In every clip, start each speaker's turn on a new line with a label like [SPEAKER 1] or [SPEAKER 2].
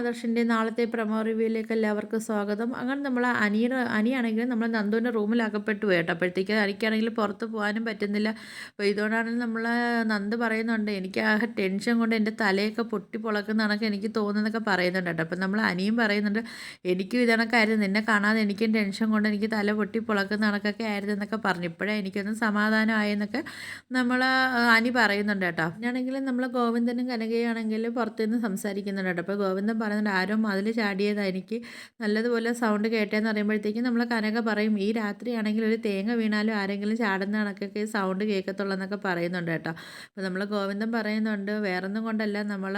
[SPEAKER 1] ആദർശിൻ്റെ നാളത്തെ പ്രൊമോ റിവ്യൂയിലേക്ക് എല്ലാവർക്കും സ്വാഗതം. അങ്ങനെ നമ്മൾ അനിയാണെങ്കിലും നമ്മൾ നന്ദുവിൻ്റെ റൂമിൽ അകപ്പെട്ടു പോയി കേട്ടോ. അപ്പോഴത്തേക്ക് അനിക്കാണെങ്കിൽ പുറത്ത് പോകാനും പറ്റുന്നില്ല. അപ്പോൾ ഇതുകൊണ്ടാണെങ്കിൽ നമ്മൾ നന്ദു പറയുന്നുണ്ട്, എനിക്ക് ആ ടെൻഷൻ കൊണ്ട് എൻ്റെ തലയൊക്കെ പൊട്ടി പൊളക്കുന്ന കണക്ക് എനിക്ക് തോന്നുന്നതൊക്കെ പറയുന്നുണ്ട് കേട്ടോ. അപ്പം നമ്മൾ അനിയും പറയുന്നുണ്ട്, എനിക്കും ഇതണക്കായിരുന്നു, നിന്നെ കാണാതെ എനിക്കും ടെൻഷൻ കൊണ്ട് എനിക്ക് തല പൊട്ടി പൊളക്കുന്ന കണക്കൊക്കെ ആയിരുന്നു എന്നൊക്കെ പറഞ്ഞു. ഇപ്പോഴേ എനിക്കൊന്ന് സമാധാനമായെന്നൊക്കെ നമ്മൾ അനി പറയുന്നുണ്ട് കേട്ടോ. പിന്നാണെങ്കിലും നമ്മൾ ഗോവിന്ദനും കനകയാണെങ്കിലും പുറത്തുനിന്ന് സംസാരിക്കുന്നുണ്ട് കേട്ടോ. അപ്പോൾ ഗോവിന്ദൻ പറയുന്നുണ്ട്, ആരോ മതിൽ ചാടിയതാണ്, എനിക്ക് നല്ലതുപോലെ സൗണ്ട് കേട്ടേന്ന് പറയുമ്പോഴത്തേക്കും നമ്മൾ കനക പറയും, ഈ രാത്രിയാണെങ്കിൽ ഒരു തേങ്ങ വീണാലും ആരെങ്കിലും ചാടുന്ന കണക്കൊക്കെ സൗണ്ട് കേൾക്കത്തുള്ളൂ എന്നൊക്കെ പറയുന്നുണ്ട് കേട്ടോ. അപ്പോൾ നമ്മൾ ഗോവിന്ദൻ പറയുന്നുണ്ട്, വേറൊന്നും കൊണ്ടല്ല, നമ്മൾ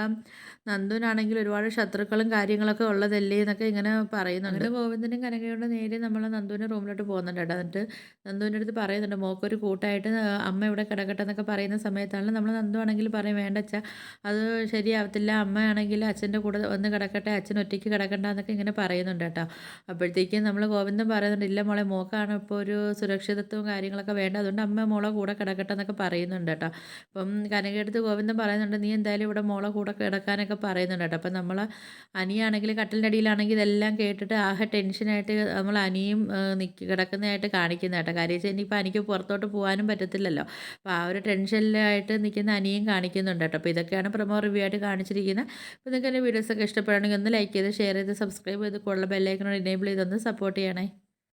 [SPEAKER 1] നന്ദുവിനാണെങ്കിൽ ഒരുപാട് ശത്രുക്കളും കാര്യങ്ങളൊക്കെ ഉള്ളതല്ലേ എന്നൊക്കെ ഇങ്ങനെ പറയുന്നുണ്ട്. അങ്ങനെ ഗോവിന്ദനും കനകയുടെ നേരെ നമ്മൾ നന്ദുവിൻ്റെ റൂമിലോട്ട് പോകുന്നുണ്ട് കേട്ടോ. എന്നിട്ട് നന്ദുവിൻ്റെ അടുത്ത് പറയുന്നുണ്ട്, മോക്കൊരു കൂട്ടായിട്ട് അമ്മ ഇവിടെ കിടക്കട്ടെ എന്നൊക്കെ പറയുന്ന സമയത്താണ് നമ്മൾ നന്ദു ആണെങ്കിൽ പറയും, വേണ്ട അച്ഛാ, അത് ശരിയാവത്തില്ല, അമ്മയാണെങ്കിൽ അച്ഛൻ്റെ കൂടെ ഒന്ന് കിടക്കട്ടെ, അച്ഛൻ ഒറ്റയ്ക്ക് കിടക്കണ്ട എന്നൊക്കെ ഇങ്ങനെ പറയുന്നുണ്ട് കേട്ടോ. അപ്പോഴത്തേക്കും നമ്മൾ ഗോവിന്ദൻ പറയുന്നുണ്ട്, ഇല്ല മോളെ, മോക്കാണ് ഇപ്പോൾ ഒരു സുരക്ഷിതത്വവും കാര്യങ്ങളൊക്കെ വേണ്ട, അതുകൊണ്ട് അമ്മ മോളെ കൂടെ കിടക്കട്ടെ എന്നൊക്കെ പറയുന്നുണ്ട് കേട്ടോ. അപ്പം കനകയെടുത്ത് ഗോവിന്ദൻ പറയുന്നുണ്ട്, നീ എന്തായാലും ഇവിടെ മോളെ കൂടെ കിടക്കാനൊക്കെ പറയുന്നുണ്ട് കേട്ടോ. അപ്പം നമ്മൾ അനിയാണെങ്കിൽ കട്ടിലിൻ്റെ അടിയിലാണെങ്കിൽ ഇതെല്ലാം കേട്ടിട്ട് ആകെ ടെൻഷനായിട്ട് നമ്മൾ അനിയും കിടക്കുന്നതായിട്ട് കാണിക്കുന്ന കേട്ടോ. കാര്യം വെച്ചാൽ ഇനിയിപ്പോൾ എനിക്ക് പുറത്തോട്ട് പോകാനും പറ്റത്തില്ലല്ലോ. അപ്പോൾ ആ ഒരു ടെൻഷനിലായിട്ട് നിൽക്കുന്ന അനിയും കാണിക്കുന്നുണ്ട് കേട്ടോ. അപ്പോൾ ഇതൊക്കെയാണ് പ്രൊമോ റിവ്യൂ ആയിട്ട് കാണിച്ചിരിക്കുന്നത്. അപ്പോൾ നിങ്ങൾക്ക് എൻ്റെ വീഡിയോസൊക്കെ ഇഷ്ടപ്പെടുകയാണെങ്കിൽ ഒന്ന് ലൈക്ക് ചെയ്ത് ഷെയർ ചെയ്ത് സബ്സ്ക്രൈബ് ചെയ്ത് കൂടുതൽ ബെല്ലൈക്കനോട് എനേബിൾ ചെയ്തൊന്ന് സപ്പോർട്ട് ചെയ്യണേ.